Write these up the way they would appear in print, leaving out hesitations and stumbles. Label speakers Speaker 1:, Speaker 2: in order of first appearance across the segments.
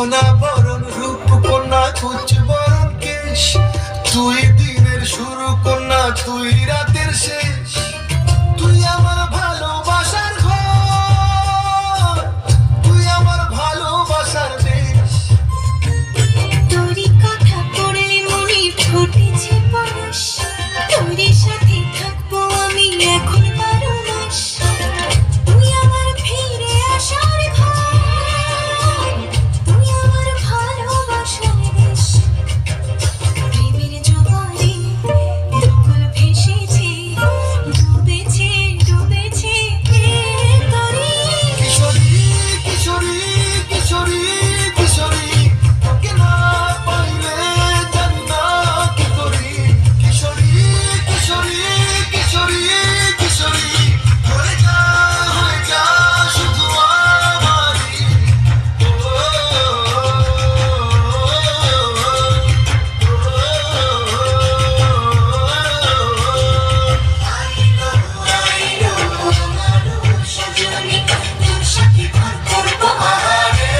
Speaker 1: সোনা বরণ রূপ কন্যা কুচ বরণ কেশ, তুই দিনের শুরু কন্যা তুই রাতের শেষ, তুই আমার ভালোবাসার ঘর, তুই আমার ভালোবাসার দেশ।
Speaker 2: তোরই কথা পড়লে মনে ফুটেছে পরশ, তোরই সাথে থাকবো আমি এখন 12 মাস। তুই আমার ফিরে আসার ঘর, তুই আমার ভালোবাসার দেশ। প্রেমের জোয়ারে দুকুল ভেসেছে, ডুবেছে ডুবেছে তোরে।
Speaker 1: কিশোরী কিশোরী কিশোরী কিশোরী, তোকে না পাইলে জানি না কি করি। কিশোরী কিশোরী কিশোরী কিশোরী, হয়ে যা শুধু আমারই।
Speaker 2: সজনী তোর সাথে ঘর করবো আহারে।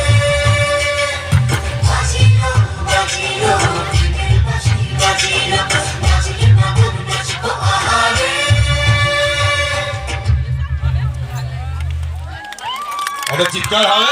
Speaker 2: বাজিলো বাজিলো প্রেমের বাঁশি বাজিলো, নাচলে মাদক নাচবো আহারে।
Speaker 3: একটা চিৎকার হবে।